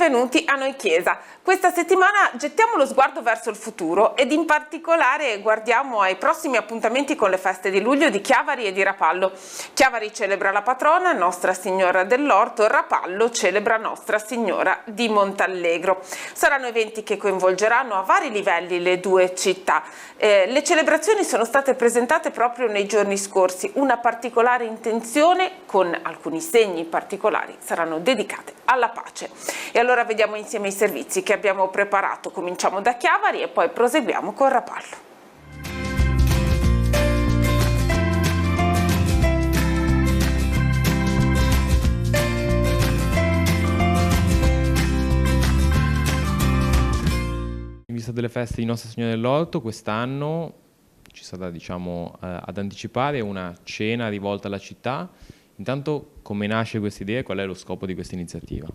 benvenuti a Noi Chiesa. Questa settimana gettiamo lo sguardo verso il futuro ed in particolare guardiamo ai prossimi appuntamenti con le feste di luglio di Chiavari e di Rapallo. Chiavari celebra la patrona Nostra Signora dell'Orto, Rapallo celebra Nostra Signora di Montallegro. Saranno eventi che coinvolgeranno a vari livelli le due città. Le celebrazioni sono state presentate proprio nei giorni scorsi. Una particolare intenzione, con alcuni segni particolari, saranno dedicate alla pace. E allora vediamo insieme i servizi che abbiamo preparato. Cominciamo da Chiavari e poi proseguiamo con Rapallo. In vista delle feste di Nostra Signora dell'Orto, quest'anno ci sarà, ad anticipare una cena rivolta alla città. Intanto, come nasce questa idea e qual è lo scopo di questa iniziativa?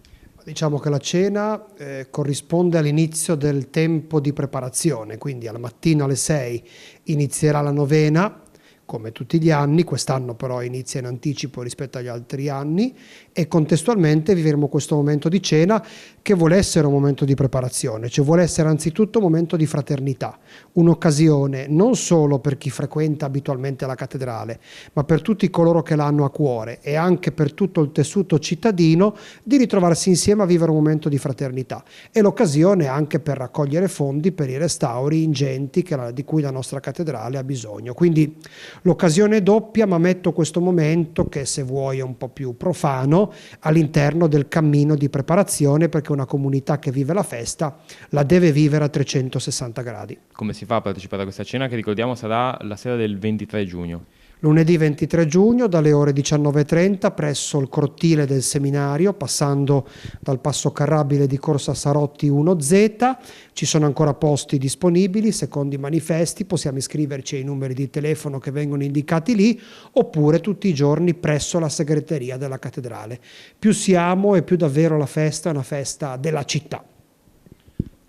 Diciamo che la cena corrisponde all'inizio del tempo di preparazione, quindi alla mattina alle 6 inizierà la novena, come tutti gli anni, quest'anno però inizia in anticipo rispetto agli altri anni, e contestualmente vivremo questo momento di cena che vuole essere un momento di preparazione, cioè vuole essere anzitutto un momento di fraternità, un'occasione non solo per chi frequenta abitualmente la cattedrale, ma per tutti coloro che l'hanno a cuore e anche per tutto il tessuto cittadino di ritrovarsi insieme a vivere un momento di fraternità, e l'occasione anche per raccogliere fondi per i restauri ingenti di cui la nostra cattedrale ha bisogno. Quindi l'occasione è doppia, ma metto questo momento, che se vuoi è un po' più profano, all'interno del cammino di preparazione, perché una comunità che vive la festa la deve vivere a 360 gradi. Come si fa a partecipare a questa cena che, ricordiamo, sarà la sera del 23 giugno? Lunedì 23 giugno dalle ore 19:30 presso il cortile del seminario, passando dal passo carrabile di Corsa Sarotti 1Z. Ci sono ancora posti disponibili, secondo i manifesti possiamo iscriverci ai numeri di telefono che vengono indicati lì, oppure tutti i giorni presso la segreteria della cattedrale. Più siamo e più davvero la festa è una festa della città.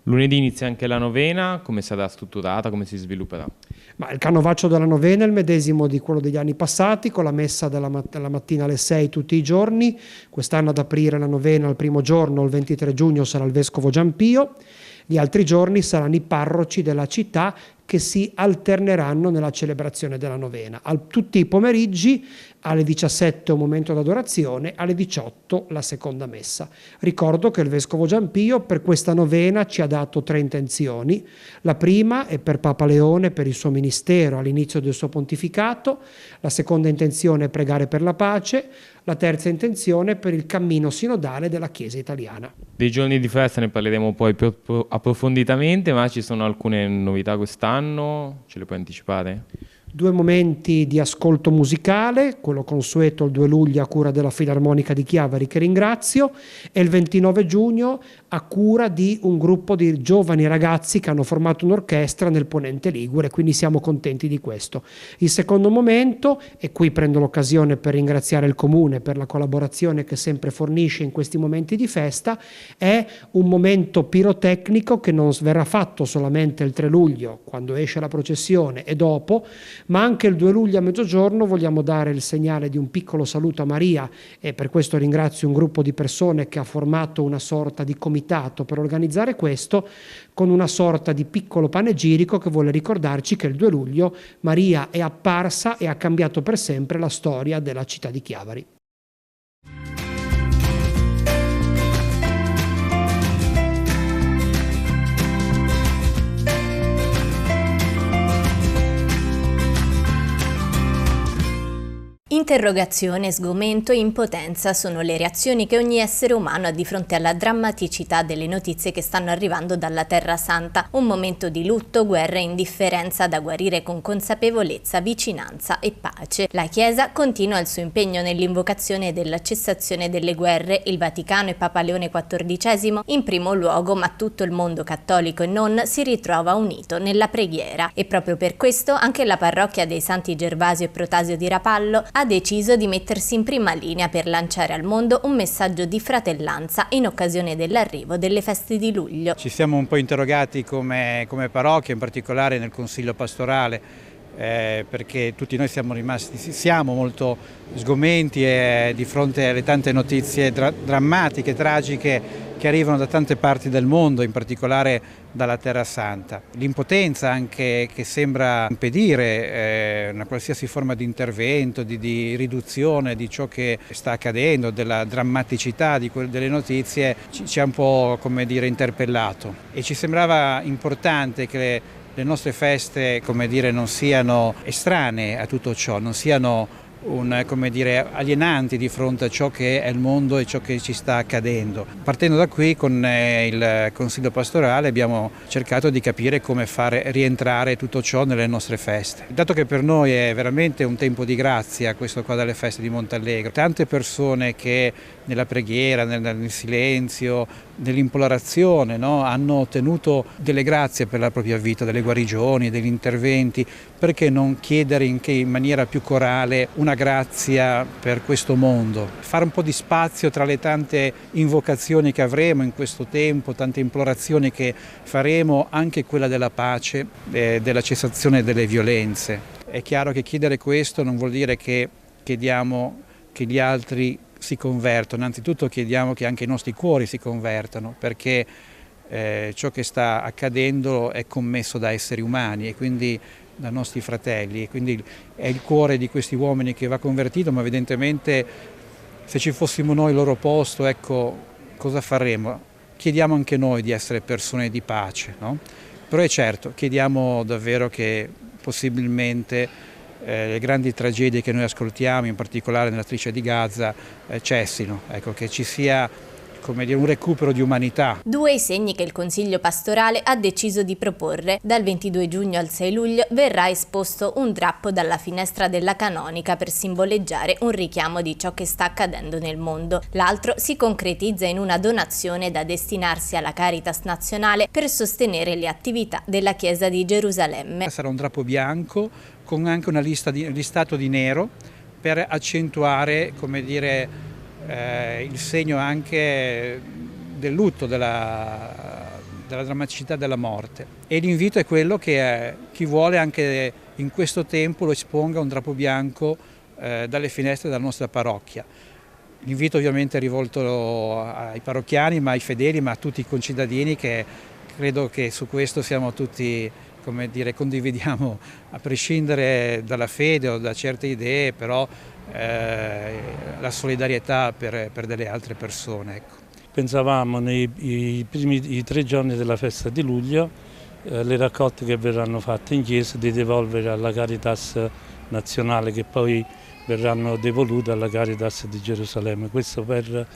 Lunedì inizia anche la novena, come sarà strutturata, come si svilupperà? Ma il canovaccio della novena è il medesimo di quello degli anni passati, con la messa della mattina alle 6 tutti i giorni. Quest'anno ad aprire la novena al primo giorno, il 23 giugno, sarà il Vescovo Giampio. Gli altri giorni saranno i parroci della città che si alterneranno nella celebrazione della novena. Tutti i pomeriggi alle 17 un momento d'adorazione, alle 18 la seconda messa. Ricordo che il Vescovo Giampio per questa novena ci ha dato 3 intenzioni. La prima è per Papa Leone, per il suo ministero all'inizio del suo pontificato. La seconda intenzione è pregare per la pace. La terza intenzione è per il cammino sinodale della Chiesa italiana. Dei giorni di festa ne parleremo poi più approfonditamente, ma ci sono alcune novità quest'anno? Ce le puoi anticipare? 2 momenti di ascolto musicale, quello consueto il 2 luglio a cura della Filarmonica di Chiavari, che ringrazio, e il 29 giugno a cura di un gruppo di giovani ragazzi che hanno formato un'orchestra nel Ponente Ligure, quindi siamo contenti di questo. Il secondo momento, e qui prendo l'occasione per ringraziare il Comune per la collaborazione che sempre fornisce in questi momenti di festa, è un momento pirotecnico che non verrà fatto solamente il 3 luglio, quando esce la processione, e dopo, ma anche il 2 luglio a mezzogiorno vogliamo dare il segnale di un piccolo saluto a Maria, e per questo ringrazio un gruppo di persone che ha formato una sorta di comitato per organizzare questo, con una sorta di piccolo panegirico che vuole ricordarci che il 2 luglio Maria è apparsa e ha cambiato per sempre la storia della città di Chiavari. Interrogazione, sgomento e impotenza sono le reazioni che ogni essere umano ha di fronte alla drammaticità delle notizie che stanno arrivando dalla Terra Santa. Un momento di lutto, guerra e indifferenza da guarire con consapevolezza, vicinanza e pace. La Chiesa continua il suo impegno nell'invocazione della cessazione delle guerre. Il Vaticano e Papa Leone XIV in primo luogo, ma tutto il mondo cattolico e non, si ritrova unito nella preghiera. E proprio per questo anche la parrocchia dei Santi Gervasio e Protasio di Rapallo ha deciso di mettersi in prima linea per lanciare al mondo un messaggio di fratellanza in occasione dell'arrivo delle feste di luglio. Ci siamo un po' interrogati come parrocchia, in particolare nel Consiglio pastorale, perché tutti noi siamo molto sgomenti di fronte alle tante notizie drammatiche, tragiche che che arrivano da tante parti del mondo, in particolare dalla Terra Santa. L'impotenza anche che sembra impedire una qualsiasi forma di intervento, di riduzione di ciò che sta accadendo, della drammaticità delle notizie, ci ha un po', come dire, interpellato, e ci sembrava importante che le nostre feste, come dire, non siano estranee a tutto ciò, non siano come dire, alienanti di fronte a ciò che è il mondo e ciò che ci sta accadendo. Partendo da qui, con il Consiglio pastorale abbiamo cercato di capire come fare rientrare tutto ciò nelle nostre feste. Dato che per noi è veramente un tempo di grazia questo qua delle feste di Montallegro, tante persone che nella preghiera, nel silenzio, nell'implorazione, no, hanno ottenuto delle grazie per la propria vita, delle guarigioni, degli interventi, perché non chiedere in maniera più corale una grazia per questo mondo? Fare un po' di spazio tra le tante invocazioni che avremo in questo tempo, tante implorazioni che faremo, anche quella della pace, della cessazione delle violenze. È chiaro che chiedere questo non vuol dire che chiediamo che gli altri si convertono, innanzitutto chiediamo che anche i nostri cuori si convertano, perché ciò che sta accadendo è commesso da esseri umani e quindi da nostri fratelli, e quindi è il cuore di questi uomini che va convertito, ma evidentemente se ci fossimo noi al loro posto, ecco, cosa faremmo? Chiediamo anche noi di essere persone di pace, no? Però è certo, chiediamo davvero che possibilmente le grandi tragedie che noi ascoltiamo, in particolare nella striscia di Gaza, cessino, ecco, che ci sia, come dire, un recupero di umanità. Due i segni che il Consiglio pastorale ha deciso di proporre. Dal 22 giugno al 6 luglio verrà esposto un drappo dalla finestra della canonica per simboleggiare un richiamo di ciò che sta accadendo nel mondo. L'altro si concretizza in una donazione da destinarsi alla Caritas nazionale per sostenere le attività della Chiesa di Gerusalemme. Sarà un drappo bianco con anche una listato di nero per accentuare, come dire, il segno anche del lutto, della drammaticità della morte. E l'invito è quello che chi vuole anche in questo tempo lo esponga un drappo bianco dalle finestre della nostra parrocchia. L'invito ovviamente è rivolto ai parrocchiani, ma ai fedeli, ma a tutti i concittadini, che credo che su questo siamo tutti, come dire, condividiamo, a prescindere dalla fede o da certe idee, però la solidarietà per delle altre persone. Ecco. Pensavamo nei primi 3 giorni della festa di luglio, le raccolte che verranno fatte in chiesa, di devolvere alla Caritas nazionale, che poi verranno devolute alla Caritas di Gerusalemme. Questo per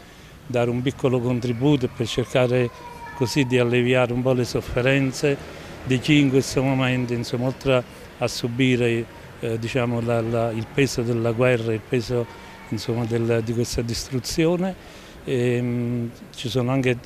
dare un piccolo contributo e per cercare così di alleviare un po' le sofferenze di chi in questo momento, insomma, oltre a subire diciamo, il peso della guerra, il peso, insomma, di questa distruzione, ci sono anche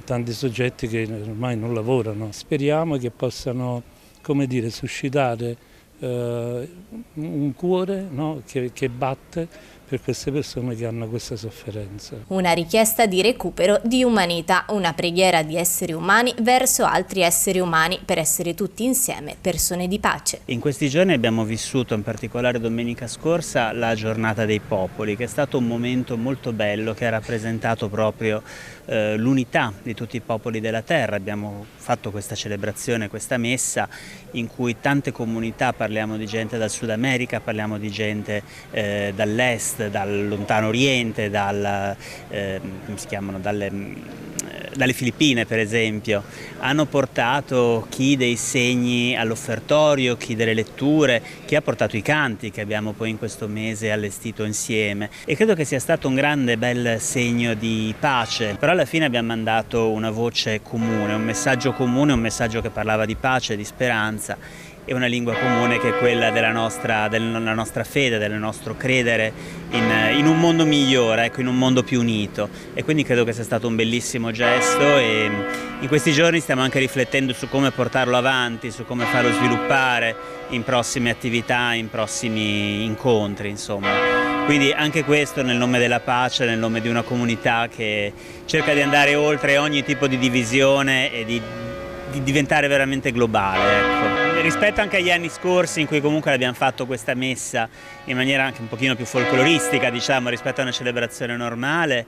tanti soggetti che ormai non lavorano. Speriamo che possano, come dire, suscitare un cuore, no, che batte per queste persone che hanno questa sofferenza. Una richiesta di recupero di umanità, una preghiera di esseri umani verso altri esseri umani per essere tutti insieme persone di pace. In questi giorni abbiamo vissuto, in particolare domenica scorsa, la giornata dei popoli, che è stato un momento molto bello, che ha rappresentato proprio l'unità di tutti i popoli della terra. Abbiamo fatto questa celebrazione, questa messa, in cui tante comunità, parliamo di gente dal Sud America, parliamo di gente dall'est, dal lontano oriente, come si chiamano, dalle Filippine per esempio, hanno portato chi dei segni all'offertorio, chi delle letture, chi ha portato i canti che abbiamo poi in questo mese allestito insieme, e credo che sia stato un grande bel segno di pace. Però alla fine abbiamo mandato una voce comune, un messaggio che parlava di pace, di speranza, e una lingua comune che è quella della nostra fede, del nostro credere in un mondo migliore, ecco, in un mondo più unito. E quindi credo che sia stato un bellissimo gesto, e in questi giorni stiamo anche riflettendo su come portarlo avanti, su come farlo sviluppare in prossime attività, in prossimi incontri, insomma. Quindi anche questo nel nome della pace, nel nome di una comunità che cerca di andare oltre ogni tipo di divisione e di diventare veramente globale, ecco. Rispetto anche agli anni scorsi, in cui comunque abbiamo fatto questa messa in maniera anche un pochino più folcloristica, diciamo, rispetto a una celebrazione normale,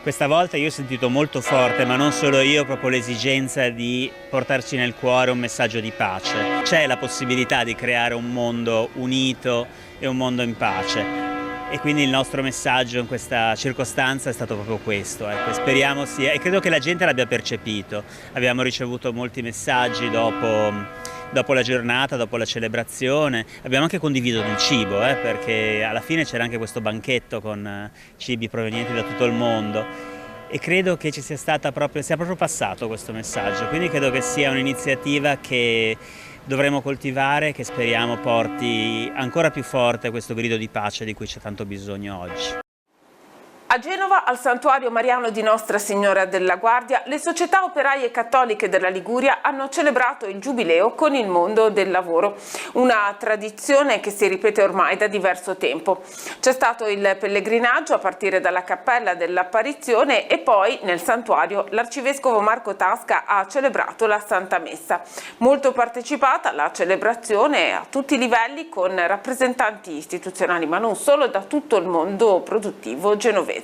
Questa volta io ho sentito molto forte, ma non solo io, proprio l'esigenza di portarci nel cuore un messaggio di pace. C'è la possibilità di creare un mondo unito e un mondo in pace. E quindi il nostro messaggio in questa circostanza è stato proprio questo, ecco. Speriamo sia, e credo che la gente l'abbia percepito. Abbiamo ricevuto molti messaggi dopo la giornata, dopo la celebrazione. Abbiamo anche condiviso del cibo, perché alla fine c'era anche questo banchetto con cibi provenienti da tutto il mondo, e credo che ci sia proprio passato questo messaggio, quindi credo che sia un'iniziativa che dovremo coltivare, che speriamo porti ancora più forte questo grido di pace di cui c'è tanto bisogno oggi. A Genova, al Santuario Mariano di Nostra Signora della Guardia, le società operaie cattoliche della Liguria hanno celebrato il Giubileo con il mondo del lavoro, una tradizione che si ripete ormai da diverso tempo. C'è stato il pellegrinaggio a partire dalla Cappella dell'Apparizione e poi nel santuario l'arcivescovo Marco Tasca ha celebrato la Santa Messa. Molto partecipata la celebrazione a tutti i livelli con rappresentanti istituzionali, ma non solo, da tutto il mondo produttivo genovese.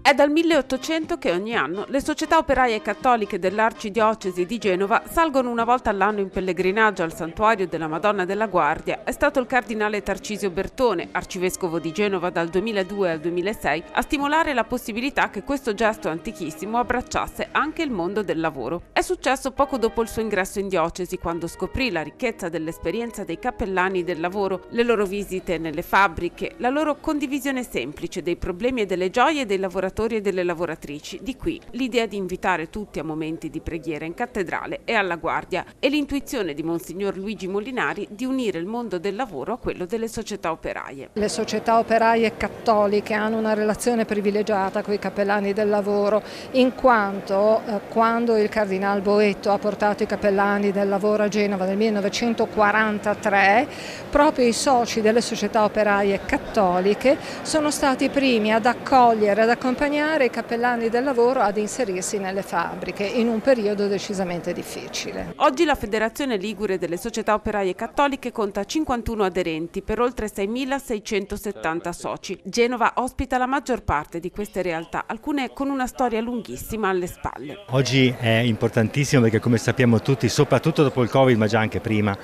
È dal 1800 che ogni anno le società operaie cattoliche dell'Arcidiocesi di Genova salgono una volta all'anno in pellegrinaggio al Santuario della Madonna della Guardia. È stato il cardinale Tarcisio Bertone, arcivescovo di Genova dal 2002 al 2006, a stimolare la possibilità che questo gesto antichissimo abbracciasse anche il mondo del lavoro. È successo poco dopo il suo ingresso in diocesi, quando scoprì la ricchezza dell'esperienza dei cappellani del lavoro, le loro visite nelle fabbriche, la loro condivisione semplice dei problemi e delle gioie dei lavoratori e delle lavoratrici. Di qui l'idea di invitare tutti a momenti di preghiera in cattedrale e alla Guardia, e l'intuizione di Monsignor Luigi Molinari di unire il mondo del lavoro a quello delle società operaie. Le società operaie cattoliche hanno una relazione privilegiata con i cappellani del lavoro, in quanto quando il Cardinal Boetto ha portato i cappellani del lavoro a Genova nel 1943, proprio i soci delle società operaie cattoliche sono stati i primi ad accogliere, ad accompagnare i cappellani del lavoro ad inserirsi nelle fabbriche in un periodo decisamente difficile. Oggi la Federazione Ligure delle Società Operaie Cattoliche conta 51 aderenti per oltre 6.670 soci. Genova ospita la maggior parte di queste realtà, alcune con una storia lunghissima alle spalle. Oggi è importantissimo perché, come sappiamo tutti, soprattutto dopo il Covid, ma già anche prima,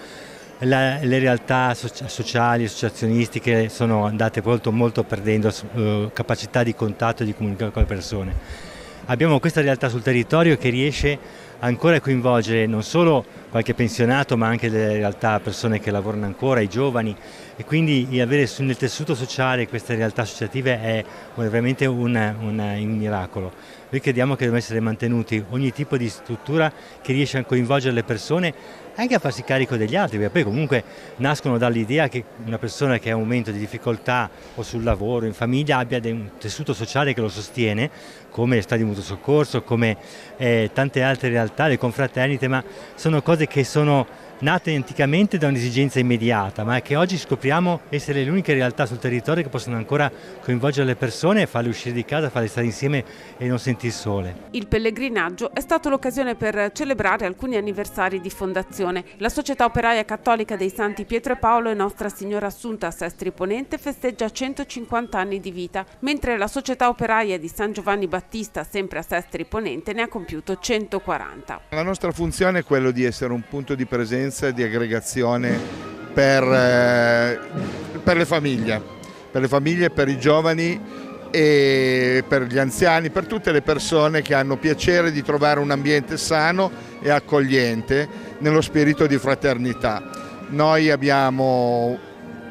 le realtà sociali, associazionistiche sono andate molto perdendo capacità di contatto e di comunicare con le persone. Abbiamo questa realtà sul territorio che riesce ancora a coinvolgere non solo qualche pensionato, ma anche le realtà, persone che lavorano ancora, i giovani, e quindi avere nel tessuto sociale queste realtà associative è veramente un miracolo. Noi crediamo che devono essere mantenuti ogni tipo di struttura che riesce a coinvolgere le persone, anche a farsi carico degli altri, perché poi comunque nascono dall'idea che una persona che ha un momento di difficoltà o sul lavoro, in famiglia, abbia un tessuto sociale che lo sostiene, come le strade di mutuo soccorso, come tante altre realtà, le confraternite, ma sono cose che sono nate anticamente da un'esigenza immediata, ma che oggi scopriamo essere le uniche realtà sul territorio che possono ancora coinvolgere le persone, farle uscire di casa, farle stare insieme e non sentir sole. Il pellegrinaggio è stato l'occasione per celebrare alcuni anniversari di fondazione. La Società Operaia Cattolica dei Santi Pietro e Paolo e Nostra Signora Assunta a Sestri Ponente festeggia 150 anni di vita, mentre la Società Operaia di San Giovanni Battista, sempre a Sestri Ponente, ne ha compiuto 140. La nostra funzione è quello di essere un punto di presenza, di aggregazione per le famiglie, per i giovani e per gli anziani, per tutte le persone che hanno piacere di trovare un ambiente sano e accogliente nello spirito di fraternità. Noi abbiamo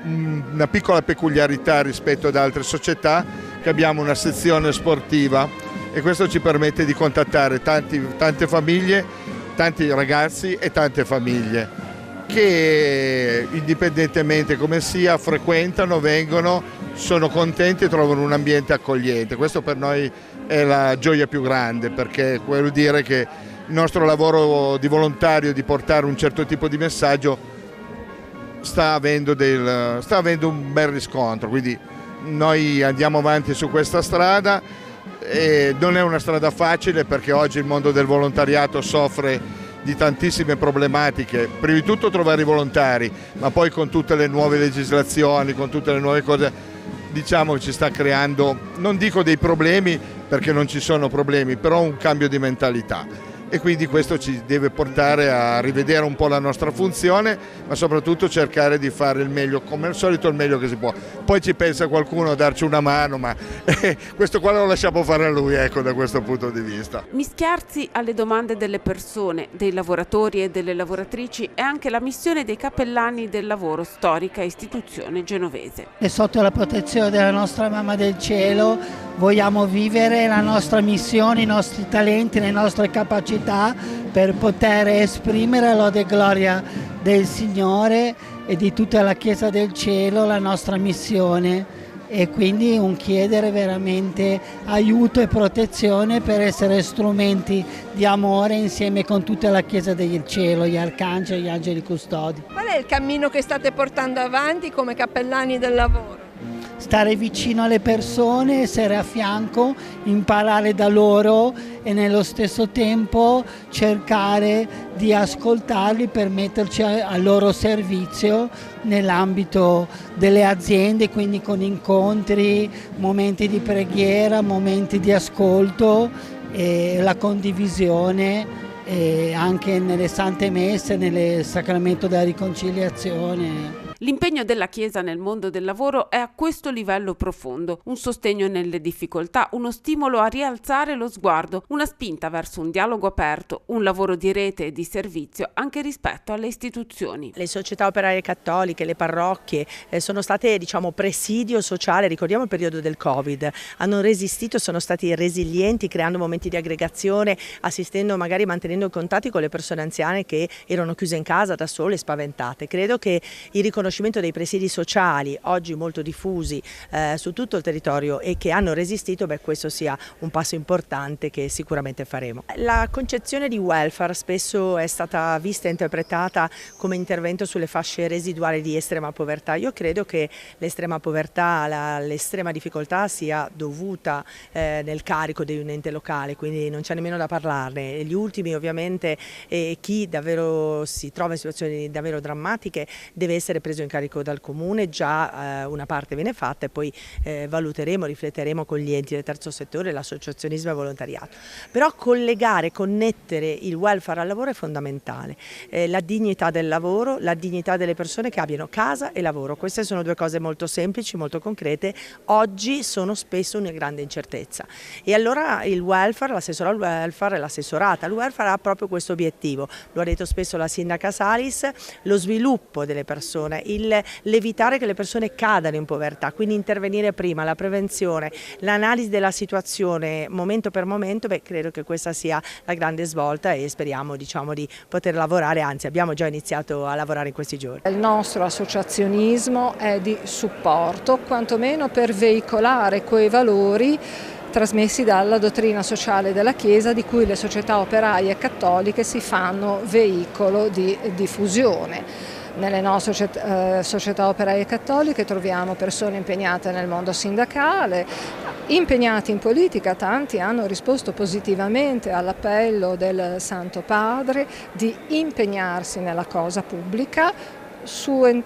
una piccola peculiarità rispetto ad altre società, che abbiamo una sezione sportiva, e questo ci permette di contattare tante famiglie, tanti ragazzi e tante famiglie che, indipendentemente come sia, frequentano, vengono, sono contenti e trovano un ambiente accogliente. Questo per noi è la gioia più grande, perché vuol dire che il nostro lavoro di volontario, di portare un certo tipo di messaggio, sta avendo un bel riscontro. Quindi noi andiamo avanti su questa strada, e non è una strada facile, perché oggi il mondo del volontariato soffre di tantissime problematiche. Prima di tutto trovare i volontari, ma poi con tutte le nuove legislazioni, con tutte le nuove cose, diciamo che ci sta creando, non dico dei problemi perché non ci sono problemi, però un cambio di mentalità. E quindi questo ci deve portare a rivedere un po' la nostra funzione, ma soprattutto cercare di fare il meglio, come al solito il meglio che si può. Poi ci pensa qualcuno a darci una mano, ma questo qua lo lasciamo fare a lui, ecco, da questo punto di vista. Mischiarsi alle domande delle persone, dei lavoratori e delle lavoratrici è anche la missione dei cappellani del lavoro, storica istituzione genovese. E sotto la protezione della nostra Mamma del Cielo vogliamo vivere la nostra missione, i nostri talenti, le nostre capacità per poter esprimere lode e gloria del Signore e di tutta la Chiesa del Cielo, la nostra missione, e quindi un chiedere veramente aiuto e protezione per essere strumenti di amore insieme con tutta la Chiesa del Cielo, gli arcangeli, gli angeli custodi. Qual è il cammino che state portando avanti come cappellani del lavoro? Stare vicino alle persone, essere a fianco, imparare da loro e nello stesso tempo cercare di ascoltarli per metterci al loro servizio nell'ambito delle aziende, quindi con incontri, momenti di preghiera, momenti di ascolto e la condivisione anche nelle sante messe, nel sacramento della riconciliazione. L'impegno della Chiesa nel mondo del lavoro è a questo livello profondo, un sostegno nelle difficoltà, uno stimolo a rialzare lo sguardo, una spinta verso un dialogo aperto, un lavoro di rete e di servizio anche rispetto alle istituzioni. Le società operaie cattoliche, le parrocchie sono state presidio sociale, ricordiamo il periodo del Covid, hanno resistito, sono stati resilienti creando momenti di aggregazione, assistendo magari mantenendo contatti con le persone anziane che erano chiuse in casa da sole e spaventate. Credo che il riconoscimento dei presidi sociali, oggi molto diffusi su tutto il territorio e che hanno resistito, questo sia un passo importante che sicuramente faremo. La concezione di welfare spesso è stata vista e interpretata come intervento sulle fasce residuali di estrema povertà. Io credo che l'estrema povertà, l'estrema difficoltà sia dovuta nel carico di un ente locale, quindi non c'è nemmeno da parlarne. Gli ultimi ovviamente, chi davvero si trova in situazioni davvero drammatiche deve essere preso in carico dal comune, già una parte viene fatta e poi valuteremo, rifletteremo con gli enti del terzo settore, l'associazionismo e il volontariato. Però collegare, connettere il welfare al lavoro è fondamentale, la dignità del lavoro, la dignità delle persone che abbiano casa e lavoro, queste sono due cose molto semplici, molto concrete, oggi sono spesso una grande incertezza e allora il welfare, l'assessore al welfare, l'assessorata al welfare ha proprio questo obiettivo, lo ha detto spesso la sindaca Salis, lo sviluppo delle persone, l'evitare che le persone cadano in povertà, quindi intervenire prima, la prevenzione, l'analisi della situazione momento per momento, credo che questa sia la grande svolta e speriamo di poter lavorare, anzi abbiamo già iniziato a lavorare in questi giorni. Il nostro associazionismo è di supporto, quantomeno per veicolare quei valori trasmessi dalla dottrina sociale della Chiesa, di cui le società operaie cattoliche si fanno veicolo di diffusione. Nelle nostre società operaie cattoliche troviamo persone impegnate nel mondo sindacale, impegnati in politica, tanti hanno risposto positivamente all'appello del Santo Padre di impegnarsi nella cosa pubblica su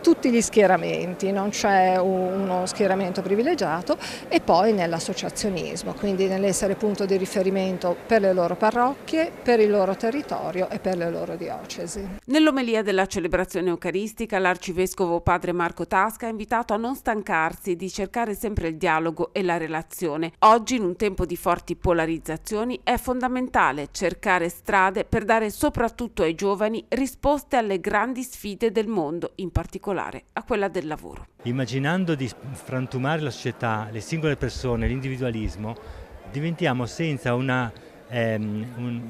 tutti gli schieramenti, non c'è uno schieramento privilegiato, e poi nell'associazionismo, quindi nell'essere punto di riferimento per le loro parrocchie, per il loro territorio e per le loro diocesi. Nell'omelia della celebrazione eucaristica l'arcivescovo padre Marco Tasca ha invitato a non stancarsi di cercare sempre il dialogo e la relazione. Oggi, in un tempo di forti polarizzazioni, è fondamentale cercare strade per dare soprattutto ai giovani risposte alle grandi sfide del mondo, in particolare a quella del lavoro. Immaginando di frantumare la società, le singole persone, l'individualismo, diventiamo senza un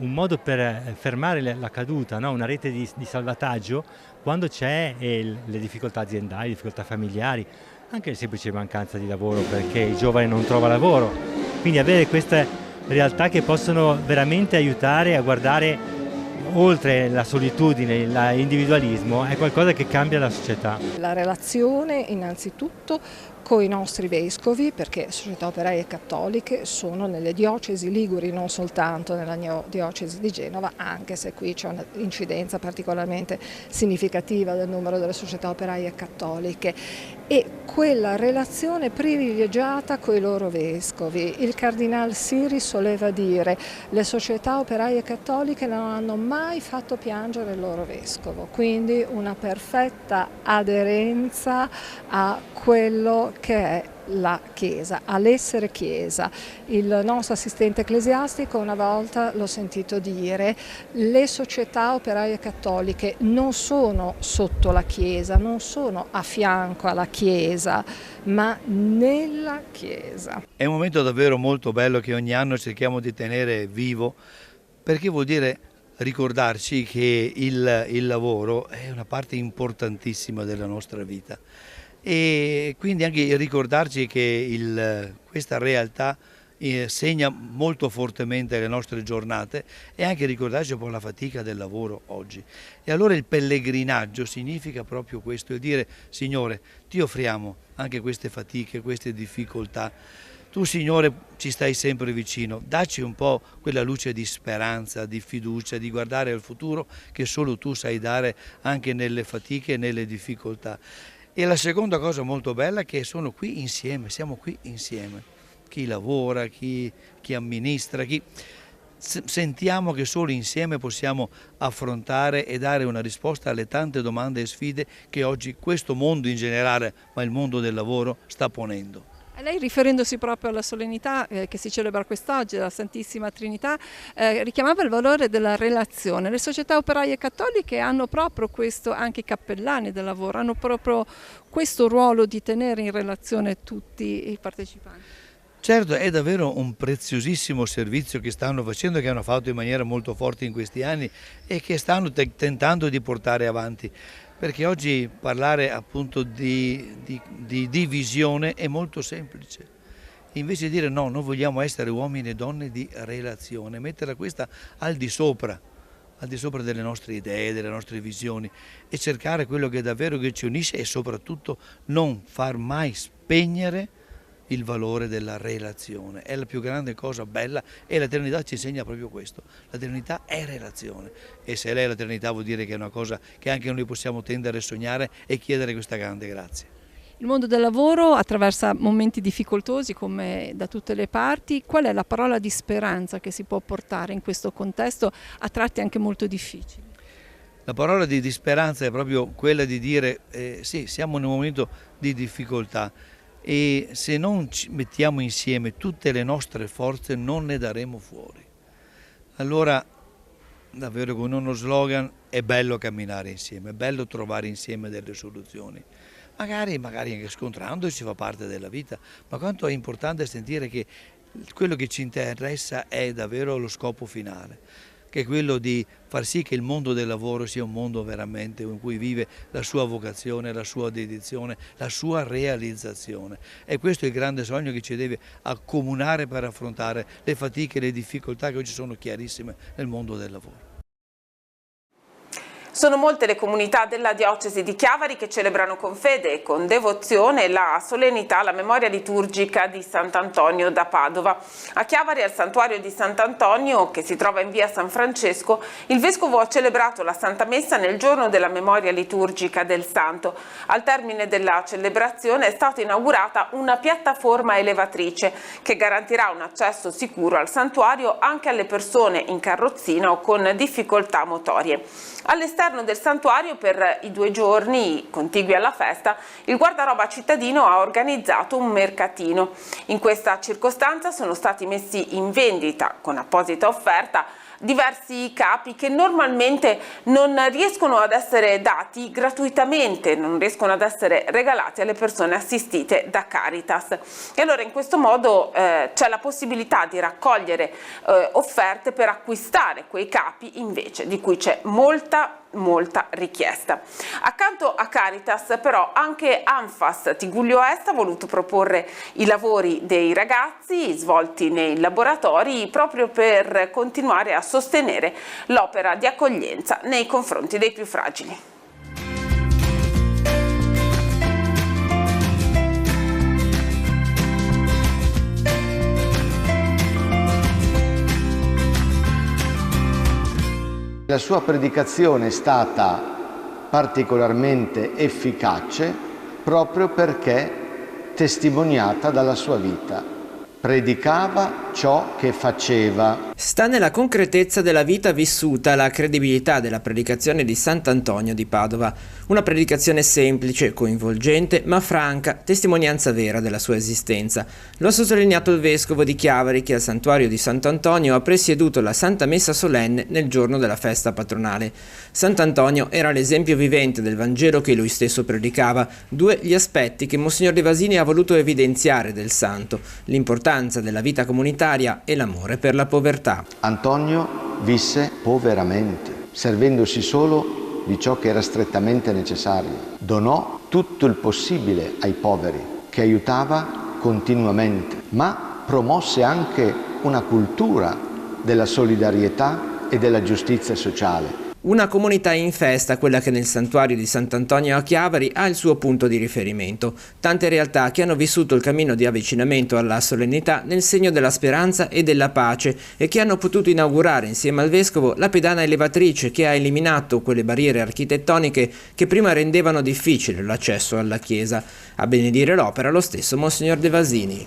modo per fermare la caduta, no? Una rete di salvataggio quando c'è le difficoltà aziendali, le difficoltà familiari, anche la semplice mancanza di lavoro perché il giovane non trova lavoro. Quindi avere queste realtà che possono veramente aiutare a guardare oltre la solitudine, l'individualismo, è qualcosa che cambia la società. La relazione innanzitutto con i nostri vescovi, perché società operaie cattoliche sono nelle diocesi liguri, non soltanto nella diocesi di Genova, anche se qui c'è un'incidenza particolarmente significativa del numero delle società operaie cattoliche, e quella relazione privilegiata con i loro vescovi. Il cardinal Siri soleva dire: le società operaie cattoliche non hanno mai fatto piangere il loro vescovo, quindi una perfetta aderenza a quello che è la Chiesa, all'essere Chiesa. Il nostro assistente ecclesiastico una volta l'ho sentito dire: le società operaie cattoliche non sono sotto la Chiesa, non sono a fianco alla Chiesa, ma nella Chiesa. È un momento davvero molto bello che ogni anno cerchiamo di tenere vivo, perché vuol dire ricordarci che il lavoro è una parte importantissima della nostra vita. E quindi anche ricordarci che questa realtà segna molto fortemente le nostre giornate, e anche ricordarci un po' la fatica del lavoro oggi. E allora il pellegrinaggio significa proprio questo, il dire: Signore, ti offriamo anche queste fatiche, queste difficoltà. Tu, Signore, ci stai sempre vicino, dacci un po' quella luce di speranza, di fiducia, di guardare al futuro che solo tu sai dare anche nelle fatiche e nelle difficoltà. E la seconda cosa molto bella è che sono qui insieme, siamo qui insieme, chi lavora, chi amministra, sentiamo che solo insieme possiamo affrontare e dare una risposta alle tante domande e sfide che oggi questo mondo in generale, ma il mondo del lavoro, sta ponendo. Lei, riferendosi proprio alla solennità che si celebra quest'oggi, della Santissima Trinità, richiamava il valore della relazione. Le società operaie cattoliche hanno proprio questo, anche i cappellani del lavoro, hanno proprio questo ruolo di tenere in relazione tutti i partecipanti. Certo, è davvero un preziosissimo servizio che stanno facendo, che hanno fatto in maniera molto forte in questi anni e che stanno tentando di portare avanti. Perché oggi parlare appunto di divisione è molto semplice. Invece di dire no, noi vogliamo essere uomini e donne di relazione, metterla questa al di sopra delle nostre idee, delle nostre visioni, e cercare quello che davvero che ci unisce, e soprattutto non far mai spegnere il valore della relazione. È la più grande cosa bella, e la Trinità ci insegna proprio questo. La Trinità è relazione, e se lei è la Trinità vuol dire che è una cosa che anche noi possiamo tendere a sognare e chiedere questa grande grazia. Il mondo del lavoro attraversa momenti difficoltosi come da tutte le parti. Qual è la parola di speranza che si può portare in questo contesto, a tratti anche molto difficili? La parola di speranza è proprio quella di dire sì, siamo in un momento di difficoltà, e se non ci mettiamo insieme tutte le nostre forze non ne daremo fuori. Allora, davvero con uno slogan, è bello camminare insieme, è bello trovare insieme delle soluzioni. Magari anche scontrandoci fa parte della vita, ma quanto è importante sentire che quello che ci interessa è davvero lo scopo finale, che è quello di far sì che il mondo del lavoro sia un mondo veramente in cui vive la sua vocazione, la sua dedizione, la sua realizzazione. E questo è il grande sogno che ci deve accomunare per affrontare le fatiche e le difficoltà che oggi sono chiarissime nel mondo del lavoro. Sono molte le comunità della diocesi di Chiavari che celebrano con fede e con devozione la solennità, la memoria liturgica di Sant'Antonio da Padova. A Chiavari, al santuario di Sant'Antonio, che si trova in via San Francesco, il vescovo ha celebrato la Santa Messa nel giorno della memoria liturgica del santo. Al termine della celebrazione è stata inaugurata una piattaforma elevatrice che garantirà un accesso sicuro al santuario anche alle persone in carrozzina o con difficoltà motorie. All'esterno del santuario, per i 2 giorni contigui alla festa, il guardaroba cittadino ha organizzato un mercatino. In questa circostanza sono stati messi in vendita, con apposita offerta, diversi capi che normalmente non riescono ad essere dati gratuitamente, non riescono ad essere regalati alle persone assistite da Caritas. E allora in questo modo c'è la possibilità di raccogliere offerte per acquistare quei capi invece di cui c'è molta richiesta. Accanto a Caritas però anche Anfas Tigullio Est ha voluto proporre i lavori dei ragazzi svolti nei laboratori proprio per continuare a sostenere l'opera di accoglienza nei confronti dei più fragili. La sua predicazione è stata particolarmente efficace proprio perché testimoniata dalla sua vita. Predicava ciò che faceva. Sta nella concretezza della vita vissuta la credibilità della predicazione di Sant'Antonio di Padova. Una predicazione semplice, coinvolgente, ma franca, testimonianza vera della sua esistenza. Lo ha sottolineato il vescovo di Chiavari, che al santuario di Sant'Antonio ha presieduto la Santa Messa solenne nel giorno della festa patronale. Sant'Antonio era l'esempio vivente del Vangelo che lui stesso predicava. Due gli aspetti che Monsignor De Vasini ha voluto evidenziare del santo: l'importanza della vita comunitaria e l'amore per la povertà. Antonio visse poveramente, servendosi solo di ciò che era strettamente necessario. Donò tutto il possibile ai poveri, che aiutava continuamente, ma promosse anche una cultura della solidarietà e della giustizia sociale. Una comunità in festa, quella che nel santuario di Sant'Antonio a Chiavari ha il suo punto di riferimento. Tante realtà che hanno vissuto il cammino di avvicinamento alla solennità nel segno della speranza e della pace e che hanno potuto inaugurare insieme al vescovo la pedana elevatrice che ha eliminato quelle barriere architettoniche che prima rendevano difficile l'accesso alla chiesa. A benedire l'opera lo stesso Monsignor De Vasini.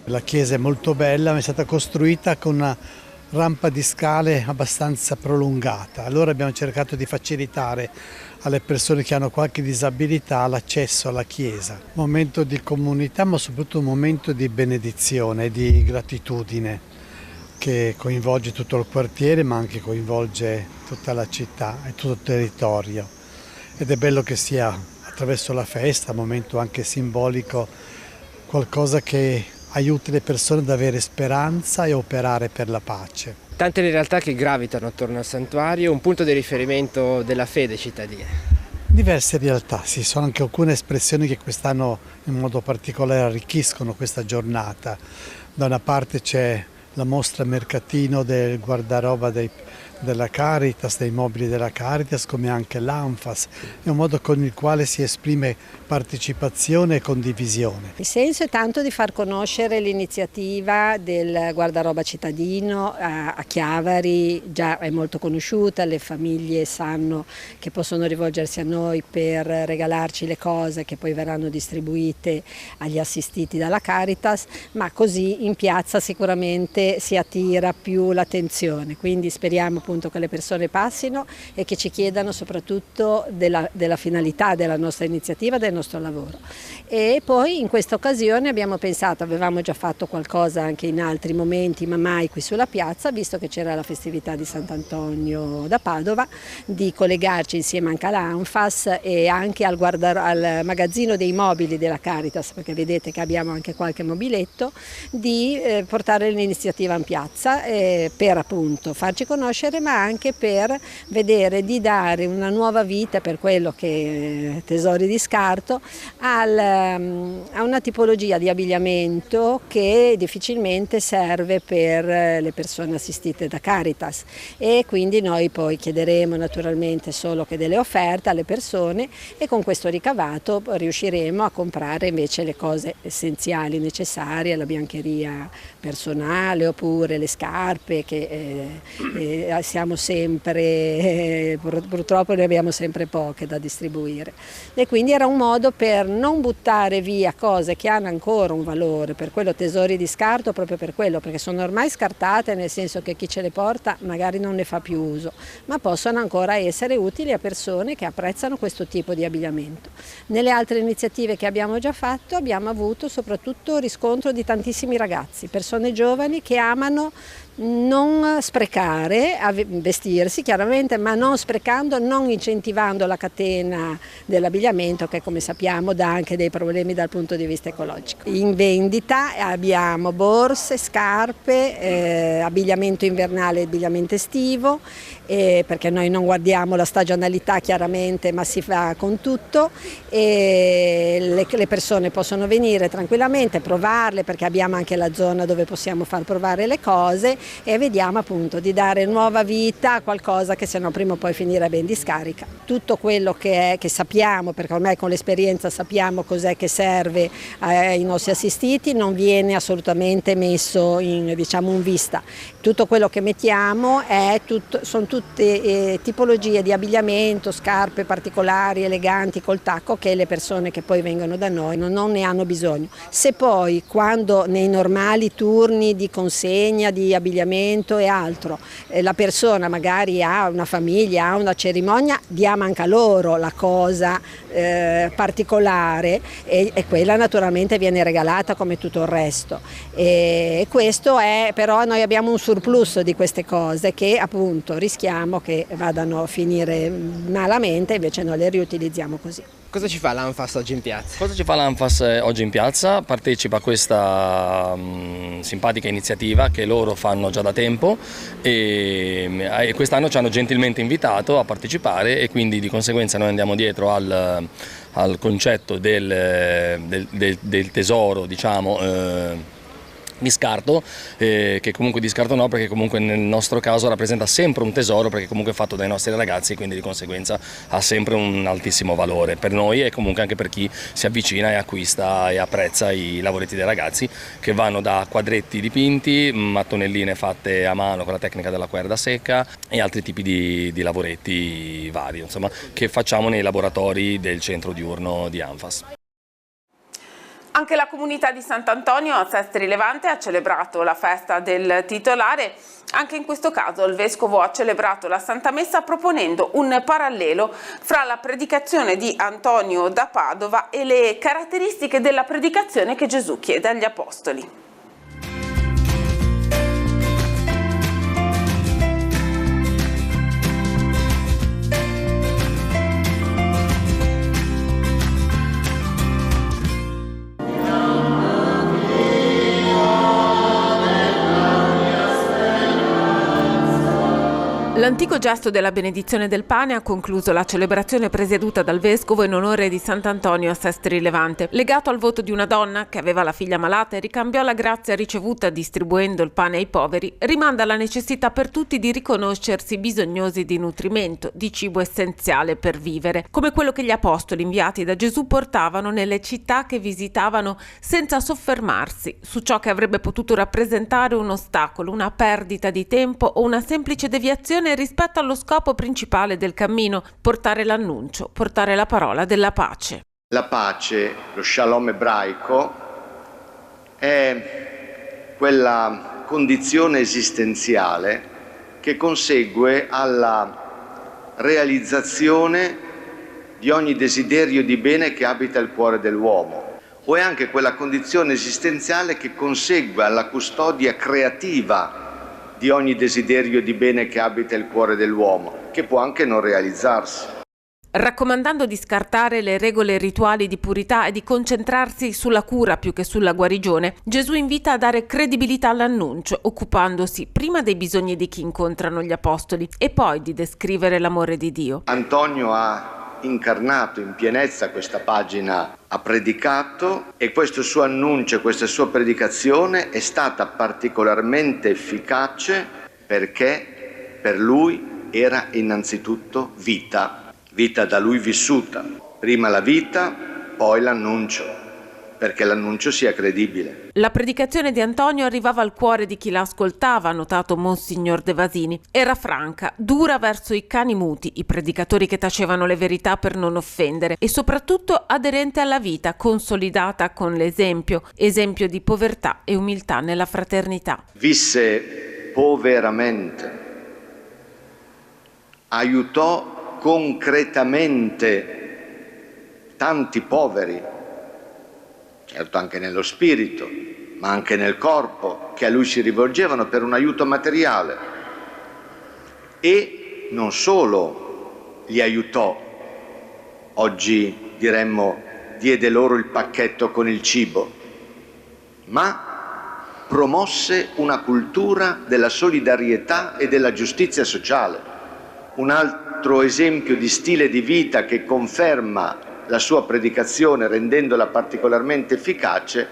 La chiesa è molto bella, è stata costruita con una rampa di scale abbastanza prolungata. Allora abbiamo cercato di facilitare alle persone che hanno qualche disabilità l'accesso alla chiesa. Un momento di comunità, ma soprattutto un momento di benedizione, di gratitudine che coinvolge tutto il quartiere, ma anche coinvolge tutta la città e tutto il territorio. Ed è bello che sia attraverso la festa, un momento anche simbolico, qualcosa che aiuti le persone ad avere speranza e operare per la pace. Tante le realtà che gravitano attorno al santuario, un punto di riferimento della fede cittadina. Diverse realtà, sì, sono anche alcune espressioni che quest'anno in modo particolare arricchiscono questa giornata. Da una parte c'è la mostra mercatino del guardaroba della Caritas, dei mobili della Caritas, come anche l'Anfas. È un modo con il quale si esprime partecipazione e condivisione. Il senso è tanto di far conoscere l'iniziativa del guardaroba cittadino a Chiavari, già è molto conosciuta, le famiglie sanno che possono rivolgersi a noi per regalarci le cose che poi verranno distribuite agli assistiti dalla Caritas, ma così in piazza sicuramente si attira più l'attenzione, quindi speriamo appunto che le persone passino e che ci chiedano soprattutto della finalità della nostra iniziativa, del nostro lavoro. E poi in questa occasione abbiamo pensato, avevamo già fatto qualcosa anche in altri momenti, ma mai qui sulla piazza, visto che c'era la festività di Sant'Antonio da Padova, di collegarci insieme anche all'Anfas e anche al magazzino dei mobili della Caritas, perché vedete che abbiamo anche qualche mobiletto, di portare l'iniziativa in piazza per appunto farci conoscere, ma anche per vedere di dare una nuova vita, per quello che tesori di scarto, a una tipologia di abbigliamento che difficilmente serve per le persone assistite da Caritas, e quindi noi poi chiederemo naturalmente solo che delle offerte alle persone e con questo ricavato riusciremo a comprare invece le cose essenziali necessarie, la biancheria personale oppure le scarpe che siamo sempre, purtroppo ne abbiamo sempre poche da distribuire, e quindi era un modo per non buttare via cose che hanno ancora un valore, per quello tesori di scarto, proprio per quello, perché sono ormai scartate, nel senso che chi ce le porta magari non ne fa più uso, ma possono ancora essere utili a persone che apprezzano questo tipo di abbigliamento. Nelle altre iniziative che abbiamo già fatto abbiamo avuto soprattutto riscontro di tantissimi ragazzi, persone giovani che amano non sprecare, a vestirsi chiaramente, ma non sprecando, non incentivando la catena dell'abbigliamento che, come sappiamo, dà anche dei problemi dal punto di vista ecologico. In vendita abbiamo borse, scarpe, abbigliamento invernale e abbigliamento estivo, perché noi non guardiamo la stagionalità chiaramente, ma si fa con tutto, e le persone possono venire tranquillamente, provarle, perché abbiamo anche la zona dove possiamo far provare le cose, e vediamo appunto di dare nuova vita a qualcosa che se no prima o poi finirebbe in discarica. Tutto quello che sappiamo, perché ormai con l'esperienza sappiamo cos'è che serve ai nostri assistiti, non viene assolutamente messo in vista. Tutto quello che mettiamo sono tutte tipologie di abbigliamento, scarpe particolari, eleganti, col tacco, che le persone che poi vengono da noi non ne hanno bisogno. Se poi quando nei normali turni di consegna, di abbigliamento e altro, la persona magari ha una famiglia, ha una cerimonia, diamo anche a loro la cosa particolare e quella naturalmente viene regalata come tutto il resto. E questo però noi abbiamo un surplus di queste cose che appunto rischiamo che vadano a finire malamente, invece noi le riutilizziamo così. Cosa ci fa l'Anfas oggi in piazza? Cosa ci fa l'Anfas oggi in piazza? Partecipa a questa simpatica iniziativa che loro fanno già da tempo e quest'anno ci hanno gentilmente invitato a partecipare e quindi di conseguenza noi andiamo dietro al concetto del tesoro, diciamo, di scarto, che comunque di scarto no, perché comunque nel nostro caso rappresenta sempre un tesoro, perché comunque è fatto dai nostri ragazzi, quindi di conseguenza ha sempre un altissimo valore per noi e comunque anche per chi si avvicina e acquista e apprezza i lavoretti dei ragazzi, che vanno da quadretti dipinti, mattonelline fatte a mano con la tecnica della cuerda secca e altri tipi di lavoretti vari, insomma, che facciamo nei laboratori del centro diurno di Anfas. Anche la comunità di Sant'Antonio a Sestri Levante ha celebrato la festa del titolare. Anche in questo caso il vescovo ha celebrato la Santa Messa proponendo un parallelo fra la predicazione di Antonio da Padova e le caratteristiche della predicazione che Gesù chiede agli apostoli. L'antico gesto della benedizione del pane ha concluso la celebrazione presieduta dal vescovo in onore di Sant'Antonio a Sestri Levante. Legato al voto di una donna che aveva la figlia malata e ricambiò la grazia ricevuta distribuendo il pane ai poveri, rimanda alla necessità per tutti di riconoscersi bisognosi di nutrimento, di cibo essenziale per vivere, come quello che gli apostoli inviati da Gesù portavano nelle città che visitavano senza soffermarsi su ciò che avrebbe potuto rappresentare un ostacolo, una perdita di tempo o una semplice deviazione rispetto allo scopo principale del cammino, portare l'annuncio, portare la parola della pace. La pace, lo shalom ebraico, è quella condizione esistenziale che consegue alla realizzazione di ogni desiderio di bene che abita il cuore dell'uomo, o è anche quella condizione esistenziale che consegue alla custodia creativa di ogni desiderio di bene che abita il cuore dell'uomo, che può anche non realizzarsi. Raccomandando di scartare le regole rituali di purità e di concentrarsi sulla cura più che sulla guarigione, Gesù invita a dare credibilità all'annuncio, occupandosi prima dei bisogni di chi incontrano gli apostoli e poi di descrivere l'amore di Dio. Antonio ha incarnato in pienezza questa pagina, ha predicato, e questo suo annuncio, questa sua predicazione è stata particolarmente efficace perché per lui era innanzitutto vita da lui vissuta, prima la vita, poi l'annuncio, perché l'annuncio sia credibile. La predicazione di Antonio arrivava al cuore di chi la ascoltava, ha notato Monsignor De Vasini. Era franca, dura verso i cani muti, i predicatori che tacevano le verità per non offendere, e soprattutto aderente alla vita, consolidata con l'esempio, esempio di povertà e umiltà nella fraternità. Visse poveramente, aiutò concretamente tanti poveri, certo anche nello spirito, ma anche nel corpo, che a lui si rivolgevano per un aiuto materiale. E non solo li aiutò, oggi diremmo diede loro il pacchetto con il cibo, ma promosse una cultura della solidarietà e della giustizia sociale. Un altro esempio di stile di vita che conferma la sua predicazione rendendola particolarmente efficace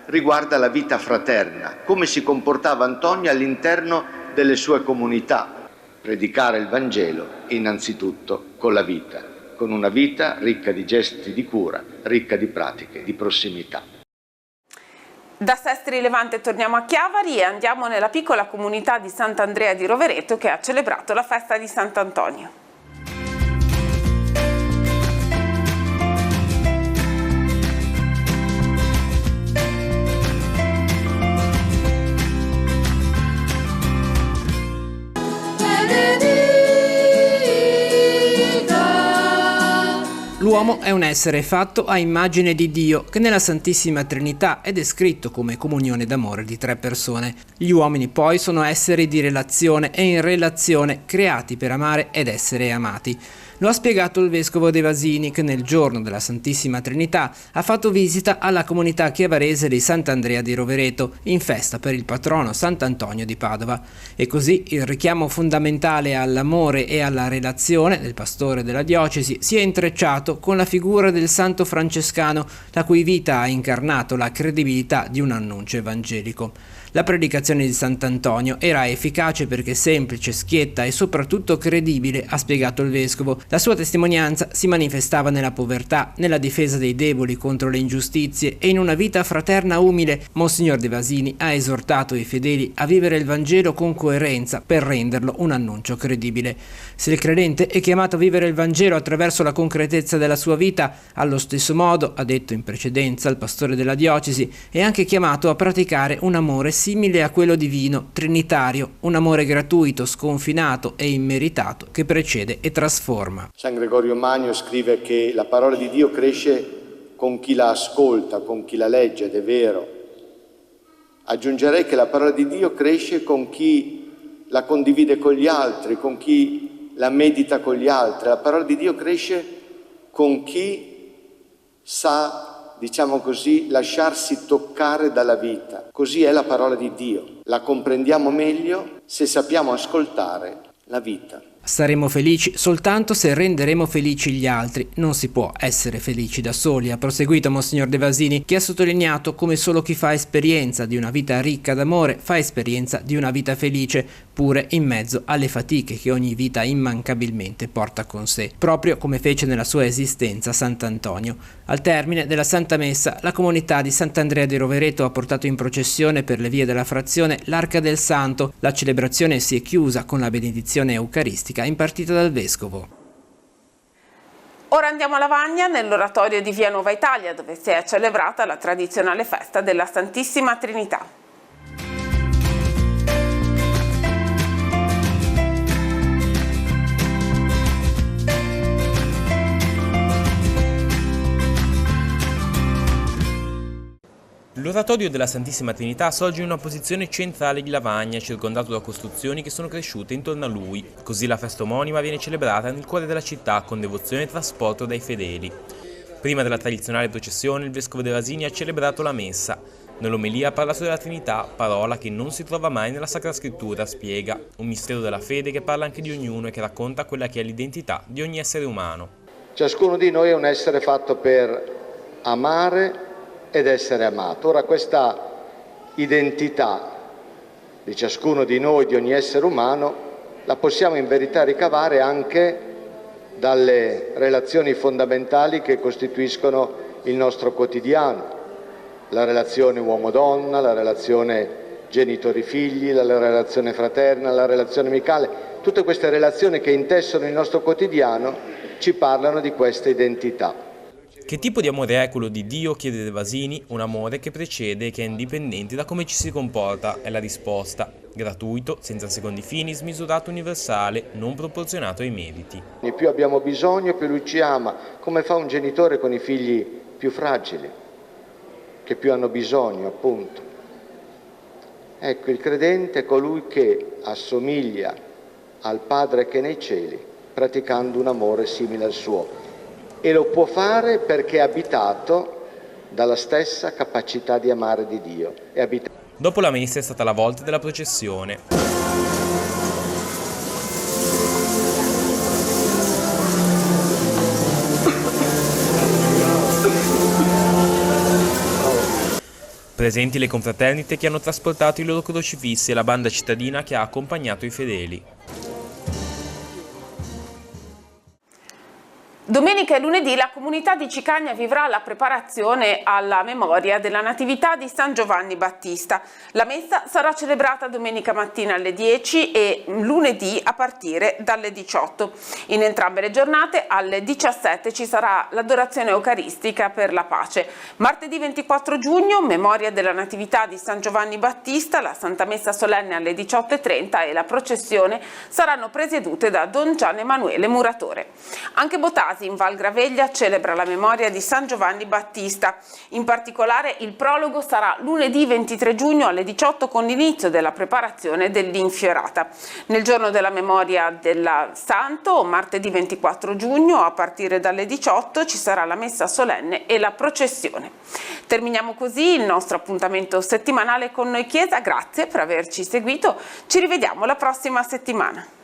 riguarda la vita fraterna, come si comportava Antonio all'interno delle sue comunità. Predicare il Vangelo innanzitutto con la vita, con una vita ricca di gesti di cura, ricca di pratiche, di prossimità. Da Sestri Levante torniamo a Chiavari e andiamo nella piccola comunità di Sant'Andrea di Rovereto che ha celebrato la festa di Sant'Antonio. L'uomo è un essere fatto a immagine di Dio, che nella Santissima Trinità è descritto come comunione d'amore di 3 persone. Gli uomini poi sono esseri di relazione e in relazione, creati per amare ed essere amati. Lo ha spiegato il vescovo De Vasini, che nel giorno della Santissima Trinità ha fatto visita alla comunità chiavarese di Sant'Andrea di Rovereto, in festa per il patrono Sant'Antonio di Padova. E così il richiamo fondamentale all'amore e alla relazione del pastore della diocesi si è intrecciato con la figura del santo francescano, la cui vita ha incarnato la credibilità di un annuncio evangelico. La predicazione di Sant'Antonio era efficace perché semplice, schietta e soprattutto credibile, ha spiegato il vescovo. La sua testimonianza si manifestava nella povertà, nella difesa dei deboli contro le ingiustizie e in una vita fraterna umile. Monsignor De Vasini ha esortato i fedeli a vivere il Vangelo con coerenza per renderlo un annuncio credibile. Se il credente è chiamato a vivere il Vangelo attraverso la concretezza della sua vita, allo stesso modo, ha detto in precedenza il pastore della diocesi, è anche chiamato a praticare un amore simile a quello divino, trinitario, un amore gratuito, sconfinato e immeritato che precede e trasforma. San Gregorio Magno scrive che la parola di Dio cresce con chi la ascolta, con chi la legge, ed è vero. Aggiungerei che la parola di Dio cresce con chi la condivide con gli altri, con chi la medita con gli altri. La parola di Dio cresce con chi sa, diciamo così, lasciarsi toccare dalla vita. Così è la parola di Dio. La comprendiamo meglio se sappiamo ascoltare la vita. Saremo felici soltanto se renderemo felici gli altri. Non si può essere felici da soli, ha proseguito Monsignor De Vasini, che ha sottolineato come solo chi fa esperienza di una vita ricca d'amore fa esperienza di una vita felice, pure in mezzo alle fatiche che ogni vita immancabilmente porta con sé, proprio come fece nella sua esistenza Sant'Antonio. Al termine della Santa Messa, la comunità di Sant'Andrea di Rovereto ha portato in processione per le vie della frazione l'Arca del Santo. La celebrazione si è chiusa con la benedizione eucaristica impartita dal vescovo. Ora andiamo a Lavagna, nell'oratorio di Via Nuova Italia, dove si è celebrata la tradizionale festa della Santissima Trinità. L'oratorio della Santissima Trinità sorge in una posizione centrale di Lavagna, circondato da costruzioni che sono cresciute intorno a lui. Così la festa omonima viene celebrata nel cuore della città con devozione e trasporto dai fedeli. Prima della tradizionale processione, il vescovo De Vasini ha celebrato la messa. Nell'omelia ha parlato della Trinità, parola che non si trova mai nella Sacra Scrittura, spiega, un mistero della fede che parla anche di ognuno e che racconta quella che è l'identità di ogni essere umano. Ciascuno di noi è un essere fatto per amare ed essere amato. Ora questa identità di ciascuno di noi, di ogni essere umano, la possiamo in verità ricavare anche dalle relazioni fondamentali che costituiscono il nostro quotidiano, la relazione uomo-donna, la relazione genitori-figli, la relazione fraterna, la relazione amicale. Tutte queste relazioni che intessono il nostro quotidiano ci parlano di questa identità. Che tipo di amore è quello di Dio, chiede De Vasini, un amore che precede e che è indipendente da come ci si comporta, è la risposta. Gratuito, senza secondi fini, smisurato, universale, non proporzionato ai meriti. Più abbiamo bisogno, più lui ci ama, come fa un genitore con i figli più fragili, che più hanno bisogno, appunto. Ecco, il credente è colui che assomiglia al Padre che è nei cieli, praticando un amore simile al suo. E lo può fare perché è abitato dalla stessa capacità di amare di Dio. Dopo la messa è stata la volta della processione. Presenti le confraternite che hanno trasportato i loro crocifissi e la banda cittadina che ha accompagnato i fedeli. Domenica e lunedì la comunità di Cicagna vivrà la preparazione alla memoria della Natività di San Giovanni Battista. La messa sarà celebrata domenica mattina alle 10 e lunedì a partire dalle 18. In entrambe le giornate alle 17 ci sarà l'adorazione eucaristica per la pace. Martedì 24 giugno, memoria della Natività di San Giovanni Battista, la Santa Messa solenne alle 18:30 e la processione saranno presiedute da Don Gian Emanuele Muratore. Anche Botasi in Val Graveglia celebra la memoria di San Giovanni Battista. In particolare il prologo sarà lunedì 23 giugno alle 18 con l'inizio della preparazione dell'infiorata. Nel giorno della memoria del santo, martedì 24 giugno, a partire dalle 18 ci sarà la messa solenne e la processione. Terminiamo così il nostro appuntamento settimanale con Noi Chiesa. Grazie per averci seguito. Ci rivediamo la prossima settimana.